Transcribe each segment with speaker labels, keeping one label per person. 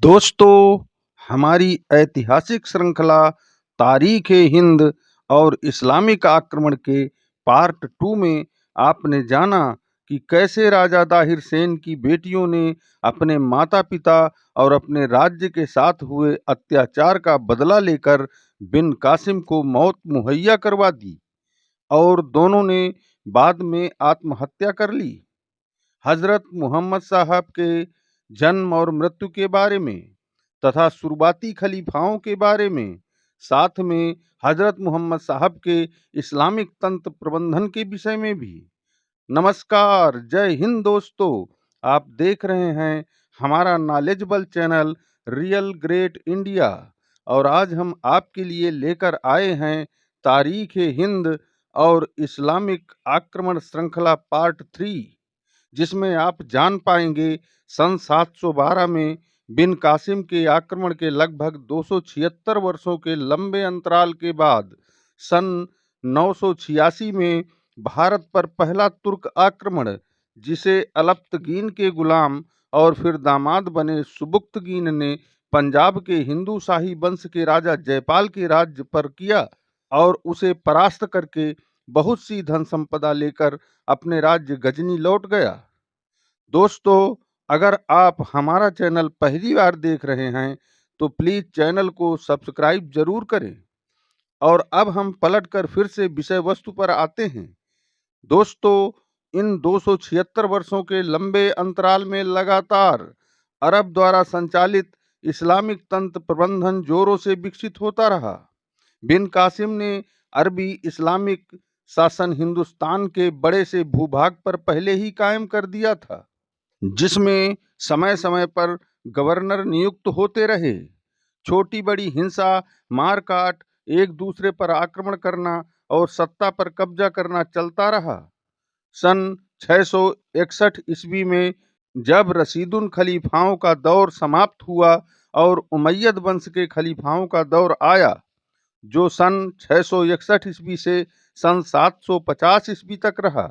Speaker 1: दोस्तों, हमारी ऐतिहासिक श्रृंखला तारीख़-ए-हिंद और इस्लामिक आक्रमण के पार्ट 2 में आपने जाना कि कैसे राजा दाहिर सेन की बेटियों ने अपने माता-पिता और अपने राज्य के साथ हुए अत्याचार का बदला लेकर बिन कासिम को मौत मुहैया करवा दी और दोनों ने बाद में आत्महत्या कर ली। हज़रत मुहम्मद साहब के जन्म और मृत्यु के बारे में तथा शुरुआती खलीफाओं के बारे में, साथ में हज़रत मुहम्मद साहब के इस्लामिक तंत्र प्रबंधन के विषय में भी। नमस्कार, जय हिंद दोस्तों। आप देख रहे हैं हमारा knowledgeable channel real great India और आज हम आपके लिए लेकर आए हैं तारीख़-ए-हिंद और इस्लामिक आक्रमण श्रृंखला पार्ट 3, जिसमें आप जान पाएंगे सन 712 में बिन कासिम के आक्रमण के लगभग 276 वर्षों के लंबे अंतराल के बाद सन 986 में भारत पर पहला तुर्क आक्रमण, जिसे अलप्तगीन के गुलाम और फिर दामाद बने सुबुक्तगीन ने पंजाब के हिंदू शाही वंश के राजा जयपाल के राज्य पर किया और उसे परास्त करके बहुत सी धन संपदा लेकर अपने राज्य गजनी लौट गया। दोस्तों, अगर आप हमारा चैनल पहली बार देख रहे हैं तो प्लीज़ चैनल को सब्सक्राइब जरूर करें। और अब हम पलटकर फिर से विषय वस्तु पर आते हैं। दोस्तों, इन 276 वर्षों के लंबे अंतराल में लगातार अरब द्वारा संचालित इस्लामिक तंत्र प्रबंधन जोरों से विकसित होता रहा। बिन कासिम ने अरबी इस्लामिक शासन हिंदुस्तान के बड़े से भूभाग पर पहले ही कायम कर दिया था, जिसमें समय समय पर गवर्नर नियुक्त होते रहे। छोटी बड़ी हिंसा, मारकाट, एक दूसरे पर आक्रमण करना और सत्ता पर कब्जा करना चलता रहा। सन 661 ईस्वी में जब रशीदुन खलीफाओं का दौर समाप्त हुआ और उमैयद वंश के खलीफाओं का दौर आया, जो सन 661 ईस्वी से सन 750 ईस्वी तक रहा।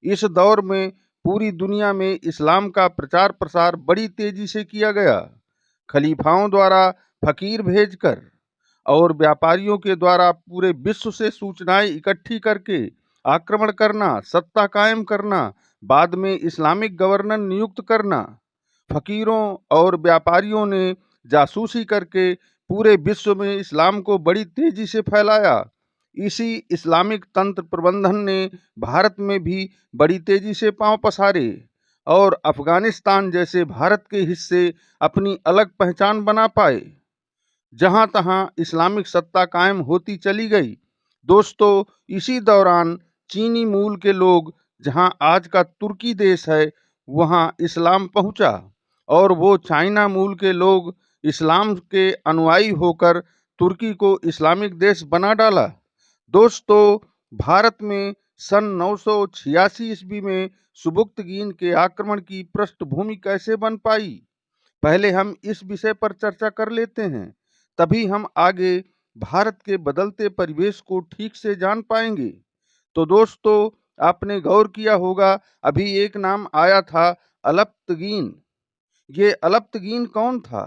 Speaker 1: इस दौर में पूरी दुनिया में इस्लाम का प्रचार प्रसार बड़ी तेजी से किया गया। खलीफाओं द्वारा फकीर भेजकर और व्यापारियों के द्वारा पूरे विश्व से सूचनाएं इकट्ठी करके आक्रमण करना, सत्ता कायम करना, बाद में इस्लामिक गवर्नर नियुक्त करना। फकीरों और व्यापारियों ने जासूसी करके पूरे विश्व में इस्लाम को बड़ी तेजी से फैलाया। इसी इस्लामिक तंत्र प्रबंधन ने भारत में भी बड़ी तेजी से पांव पसारे और अफगानिस्तान जैसे भारत के हिस्से अपनी अलग पहचान बना पाए। जहां तहां इस्लामिक सत्ता कायम होती चली गई। दोस्तों, इसी दौरान चीनी मूल के लोग, जहां आज का तुर्की देश है, वहां इस्लाम पहुंचा और वो चाइना मूल के लोग इस्लाम के अनुयायी होकर तुर्की को इस्लामिक देश बना डाला। दोस्तों, भारत में सन 986 ईस्वी में सुबुक्तगीन के आक्रमण की पृष्ठभूमि कैसे बन पाई, पहले हम इस विषय पर चर्चा कर लेते हैं, तभी हम आगे भारत के बदलते परिवेश को ठीक से जान पाएंगे। तो दोस्तों, आपने गौर किया होगा, अभी एक नाम आया था, अलप्तगीन। ये अलप्तगीन कौन था?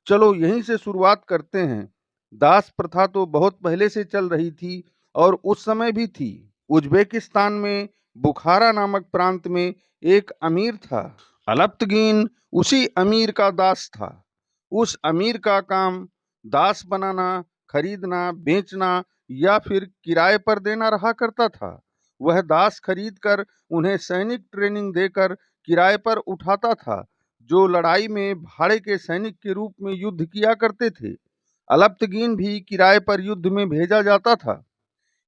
Speaker 1: चलो यहीं से शुरुआत करते हैं। दास प्रथा तो बहुत पहले से चल रही थी और उस समय भी थी। उज्बेकिस्तान में बुखारा नामक प्रांत में एक अमीर था। अलप्तगीन उसी अमीर का दास था। उस अमीर का काम दास बनाना, खरीदना, बेचना या फिर किराए पर देना रहा करता था। वह दास खरीदकर उन्हें सैनिक ट्रेनिंग देकर किराए पर उठाता था, जो लड़ाई में भाड़े के सैनिक के रूप में युद्ध किया करते थे। अलप्तगीन भी किराए पर युद्ध में भेजा जाता था।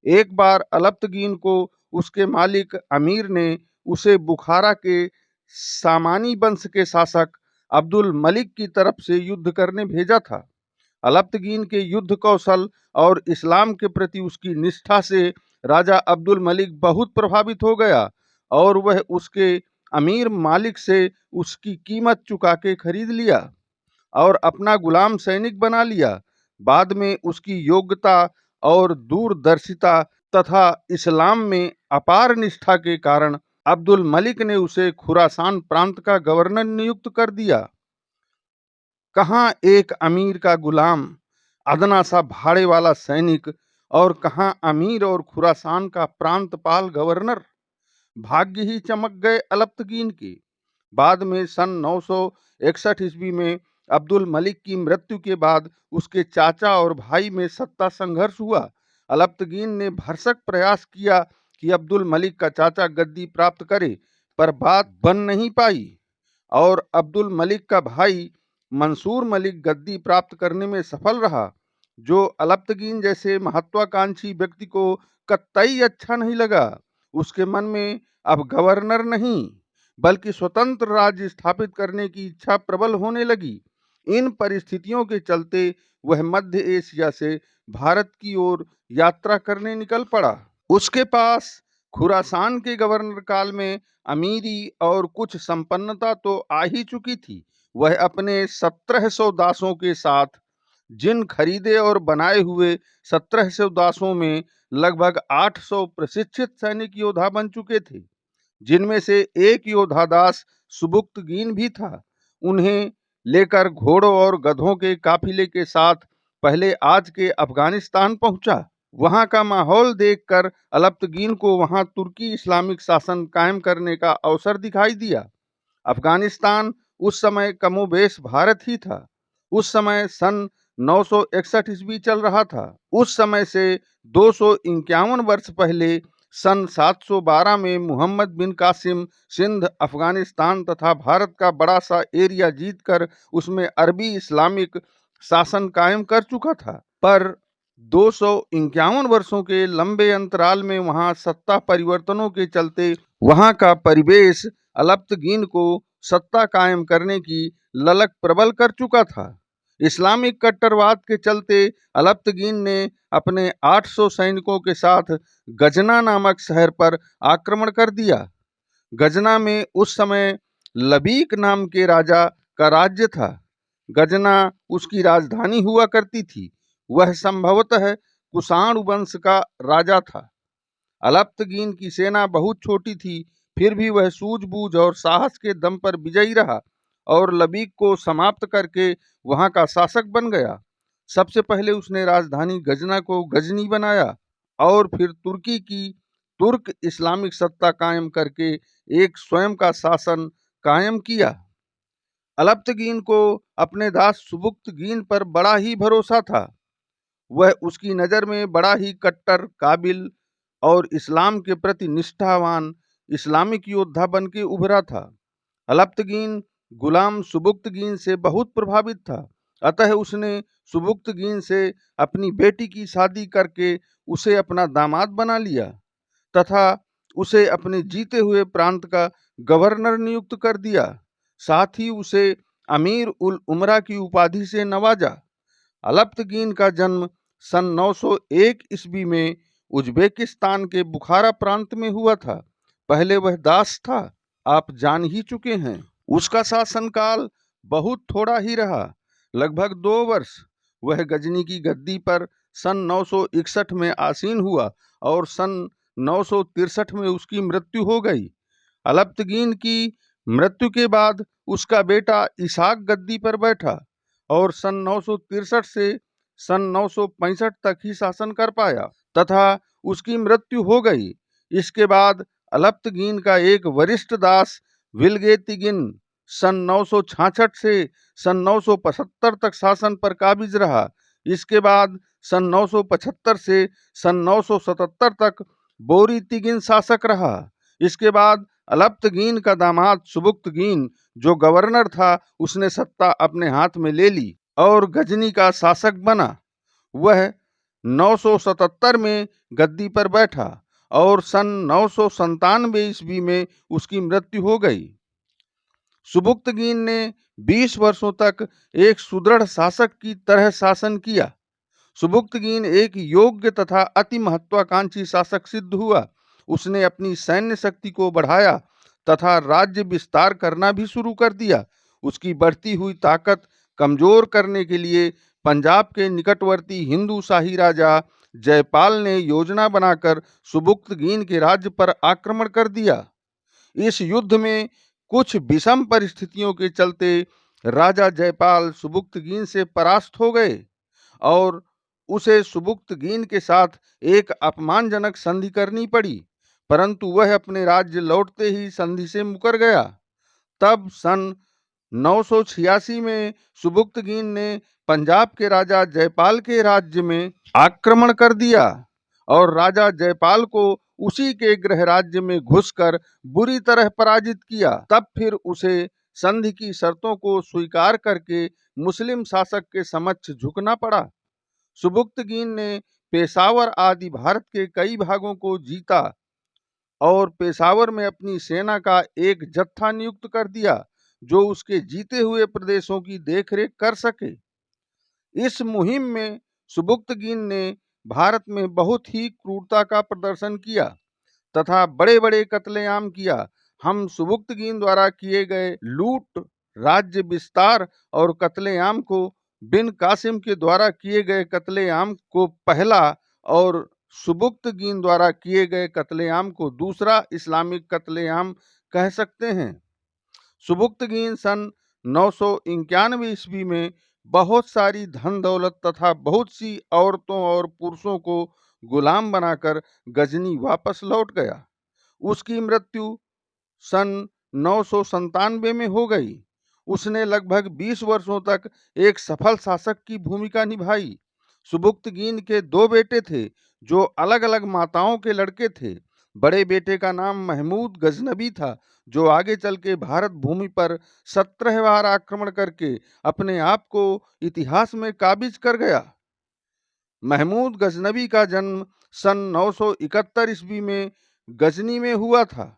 Speaker 1: एक बार अलप्तगीन को उसके मालिक अमीर ने उसे बुखारा के सामानी वंश के शासक अब्दुल मलिक की तरफ से युद्ध करने भेजा था। अलप्तगीन के युद्ध कौशल और इस्लाम के प्रति उसकी निष्ठा से राजा अब्दुल मलिक बहुत प्रभावित हो गया और वह उसके अमीर मालिक से उसकी कीमत चुका के खरीद लिया और अपना गुलाम सैनिक बना लिया। बाद में उसकी योग्यता और दूरदर्शिता तथा इस्लाम में अपार निष्ठा के कारण अब्दुल मलिक ने उसे खुरासान प्रांत का गवर्नर नियुक्त कर दिया। कहाँ एक अमीर का गुलाम, अदना सा भाड़े वाला सैनिक, और कहाँ अमीर और खुरासान का प्रांतपाल गवर्नर। भाग्य ही चमक गए अलप्तगीन के। बाद में सन 961 ईस्वी में अब्दुल मलिक की मृत्यु के बाद उसके चाचा और भाई में सत्ता संघर्ष हुआ। अलप्तगीन ने भरसक प्रयास किया कि अब्दुल मलिक का चाचा गद्दी प्राप्त करे, पर बात बन नहीं पाई और अब्दुल मलिक का भाई मंसूर मलिक गद्दी प्राप्त करने में सफल रहा, जो अलप्तगीन जैसे महत्वाकांक्षी व्यक्ति को कतई अच्छा नहीं लगा। उसके मन में अब गवर्नर नहीं बल्कि स्वतंत्र राज्य स्थापित करने की इच्छा प्रबल होने लगी। इन परिस्थितियों के चलते वह मध्य एशिया से भारत की ओर यात्रा करने निकल पड़ा। उसके पास खुरासान के गवर्नर काल में अमीरी और कुछ संपन्नता तो आ ही चुकी थी। वह अपने 1700 दासों के साथ, जिन खरीदे और बनाए हुए 1700 दासों में लगभग 800 प्रशिक्षित सैनिक योद्धा बन चुके थे, जिनमें से एक योद्धा दास सुबुक्तगीन भी था। उन्हें लेकर घोड़ों और गधों के काफिले के साथ पहले आज के अफगानिस्तान पहुंचा। वहां का माहौल देखकर अलप्तगीन को वहां तुर्की इस्लामिक शासन कायम करने का अवसर दिखाई दिया। अफगानिस्तान उस समय कमोबेश भारत ही था। उस समय सन 961 ईस्वी चल रहा था। उस समय से 251 वर्ष पहले सन 712 में मोहम्मद बिन कासिम सिंध, अफगानिस्तान तथा भारत का बड़ा सा एरिया जीतकर उसमें अरबी इस्लामिक शासन कायम कर चुका था। पर 251 वर्षों के लंबे अंतराल में वहां सत्ता परिवर्तनों के चलते वहां का परिवेश अलप्तगीन को सत्ता कायम करने की ललक प्रबल कर चुका था। इस्लामिक कट्टरवाद के चलते अलप्तगीन ने अपने 800 सैनिकों के साथ गजना नामक शहर पर आक्रमण कर दिया। गजना में उस समय लबीक नाम के राजा का राज्य था। गजना उसकी राजधानी हुआ करती थी। वह संभवतः कुषाण वंश का राजा था। अलप्तगीन की सेना बहुत छोटी थी, फिर भी वह सूझबूझ और साहस के दम पर विजयी रहा और लबीक को समाप्त करके वहां का शासक बन गया। सबसे पहले उसने राजधानी गजना को गजनी बनाया और फिर तुर्की की तुर्क इस्लामिक सत्ता कायम करके एक स्वयं का शासन कायम किया। अलप्तगीन को अपने दास सुबुक्तगीन पर बड़ा ही भरोसा था। वह उसकी नज़र में बड़ा ही कट्टर, काबिल और इस्लाम के प्रति निष्ठावान इस्लामिक योद्धा बन के उभरा था। अलप्तगीन गुलाम सुबुक्तगीन से बहुत प्रभावित था, अतः उसने सुबुक्तगीन से अपनी बेटी की शादी करके उसे अपना दामाद बना लिया तथा उसे अपने जीते हुए प्रांत का गवर्नर नियुक्त कर दिया। साथ ही उसे अमीर उल उमरा की उपाधि से नवाजा। अलप्तगीन का जन्म सन 901 ईस्वी में उज्बेकिस्तान के बुखारा प्रांत में हुआ था। पहले वह दास था, आप जान ही चुके हैं। उसका शासनकाल बहुत थोड़ा ही रहा, लगभग 2 वर्ष। वह गजनी की गद्दी पर सन 961 में आसीन हुआ और सन 963 में उसकी मृत्यु हो गई। अलप्तगीन की मृत्यु के बाद उसका बेटा इसाक गद्दी पर बैठा और सन 963 से सन 965 तक ही शासन कर पाया तथा उसकी मृत्यु हो गई। इसके बाद अलप्तगीन का एक वरिष्ठ दास विलगेतिगिन सन 966 से सन 975 तक शासन पर काबिज रहा। इसके बाद सन 975 से सन 977 तक बोरीतिगिन शासक रहा। इसके बाद अलप्तगीन का दामाद सुबुक्तगीन, जो गवर्नर था, उसने सत्ता अपने हाथ में ले ली और गजनी का शासक बना। वह 977 में गद्दी पर बैठा और सन 997 ईस्वी में उसकी मृत्यु हो गई। सुबुक्तगीन ने 20 वर्षों तक एक सुदृढ़ शासक की तरह शासन किया। सुबुक्तगीन एक योग्य तथा अति महत्वाकांक्षी शासक सिद्ध हुआ। उसने अपनी सैन्य शक्ति को बढ़ाया तथा राज्य विस्तार करना भी शुरू कर दिया। उसकी बढ़ती हुई ताकत कमजोर करने के लिए पंजाब के निकटवर्ती हिंदू शाही राजा जयपाल ने योजना बनाकर सुबुक्तगीन के राज्य पर आक्रमण कर दिया। इस युद्ध में कुछ विषम परिस्थितियों के चलते राजा जयपाल सुबुक्तगीन से परास्त हो गए और उसे सुबुक्तगीन के साथ एक अपमानजनक संधि करनी पड़ी, परंतु वह अपने राज्य लौटते ही संधि से मुकर गया। तब सन 986 में सुबुक्तगीन ने पंजाब के राजा जयपाल के राज्य में आक्रमण कर दिया और राजा जयपाल को उसी के गृह राज्य में घुसकर बुरी तरह पराजित किया। तब फिर उसे संधि की शर्तों को स्वीकार करके मुस्लिम शासक के समक्ष झुकना पड़ा। सुबुक्तगीन ने पेशावर आदि भारत के कई भागों को जीता और पेशावर में अपनी सेना का एक जत्था नियुक्त कर दिया जो उसके जीते हुए प्रदेशों की देखरेख कर सके। इस मुहिम में सुबुक्तगीन ने भारत में बहुत ही क्रूरता का प्रदर्शन किया तथा बड़े बड़े कत्लेआम किया। हम सुबुक्तगीन द्वारा किए गए लूट, राज्य विस्तार और कत्लेआम को बिन कासिम के द्वारा किए गए कत्लेआम को पहला और सुबुक्तगीन द्वारा किए गए कत्लेआम को दूसरा इस्लामिक कत्लेआम कह सकते हैं। सुबुक्तगीन सन 991 ईस्वी में बहुत सारी धन दौलत तथा बहुत सी औरतों और पुरुषों को गुलाम बनाकर गजनी वापस लौट गया। उसकी मृत्यु सन 997 में हो गई। उसने लगभग 20 वर्षों तक एक सफल शासक की भूमिका निभाई। सुबुक्तगीन के 2 बेटे थे जो अलग अलग माताओं के लड़के थे। बड़े बेटे का नाम महमूद गजनबी था जो आगे चल के भारत भूमि पर 17 बार आक्रमण करके अपने आप को इतिहास में काबिज कर गया। महमूद गजनबी का जन्म सन 971 ईस्वी में गजनी में हुआ था।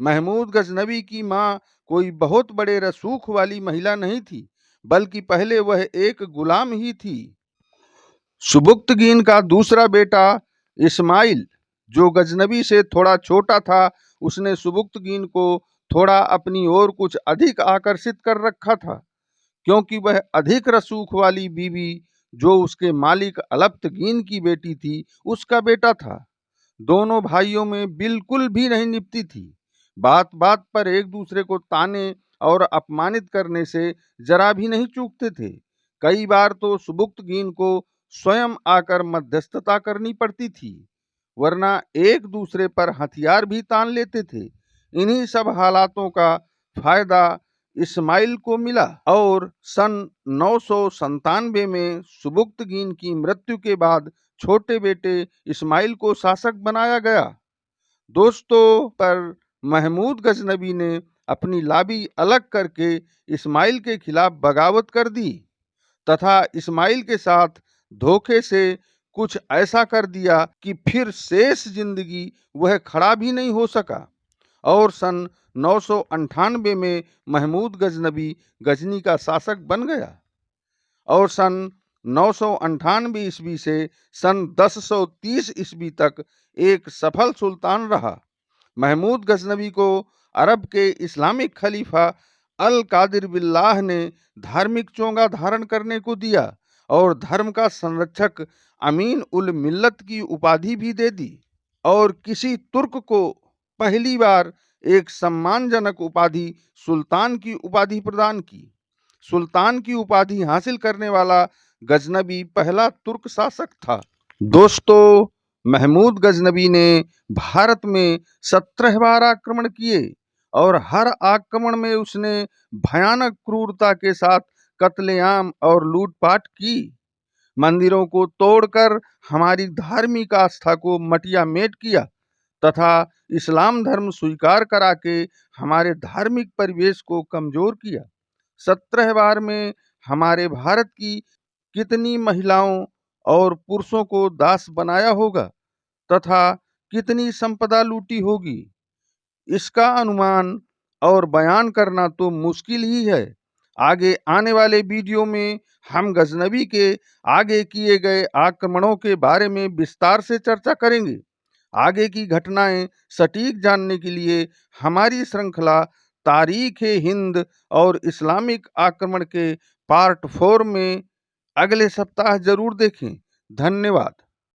Speaker 1: महमूद गजनबी की माँ कोई बहुत बड़े रसूख वाली महिला नहीं थी, बल्कि पहले वह एक गुलाम ही थी। सुबुक्तगीन का दूसरा बेटा इस्माइल, जो गजनबी से थोड़ा छोटा था, उसने सुबुक्तगीन को थोड़ा अपनी ओर कुछ अधिक आकर्षित कर रखा था, क्योंकि वह अधिक रसूख वाली बीवी, जो उसके मालिक अलप्तगीन की बेटी थी, उसका बेटा था। दोनों भाइयों में बिल्कुल भी नहीं निपटी थी। बात बात पर एक दूसरे को ताने और अपमानित करने से जरा भी नहीं चूकते थे। कई बार तो सुबुक्तगीन को स्वयं आकर मध्यस्थता करनी पड़ती थी, वरना एक दूसरे पर हथियार भी तान लेते थे। इन्हीं सब हालातों का फायदा इस्माइल को मिला और सन 997 में सुबुक्तगीन की मृत्यु के बाद छोटे बेटे इस्माइल को शासक बनाया गया। दोस्तों, पर महमूद गजनबी ने अपनी लाबी अलग करके इस्माइल के खिलाफ बगावत कर दी तथा इस्माइल के साथ धोखे से कुछ ऐसा कर दिया कि फिर शेष जिंदगी वह खड़ा भी नहीं हो सका और सन 998 में महमूद गजनबी गजनी का शासक बन गया और सन 998 ईस्वी से सन 1030 ईस्वी तक एक सफल सुल्तान रहा। महमूद गजनबी को अरब के इस्लामिक खलीफा अल कादिर बिल्लाह ने धार्मिक चोंगा धारण करने को दिया और धर्म का संरक्षक अमीन उल मिल्लत की उपाधि भी दे दी और किसी तुर्क को पहली बार एक सम्मानजनक उपाधि सुल्तान की उपाधि प्रदान की। सुल्तान की उपाधि हासिल करने वाला गजनबी पहला तुर्क शासक था। दोस्तों, महमूद गजनबी ने भारत में 17 बार आक्रमण किए और हर आक्रमण में उसने भयानक क्रूरता के साथ कत्लेआम और लूटपाट की। मंदिरों को तोड़कर हमारी धार्मिक आस्था को मटियामेट किया तथा इस्लाम धर्म स्वीकार करा के हमारे धार्मिक परिवेश को कमजोर किया। 17 बार में हमारे भारत की कितनी महिलाओं और पुरुषों को दास बनाया होगा तथा कितनी संपदा लूटी होगी, इसका अनुमान और बयान करना तो मुश्किल ही है। आगे आने वाले वीडियो में हम गजनबी के आगे किए गए आक्रमणों के बारे में विस्तार से चर्चा करेंगे। आगे की घटनाएं सटीक जानने के लिए हमारी श्रृंखला तारीख-ए-हिंद और इस्लामिक आक्रमण के पार्ट 4 में अगले सप्ताह जरूर देखें। धन्यवाद।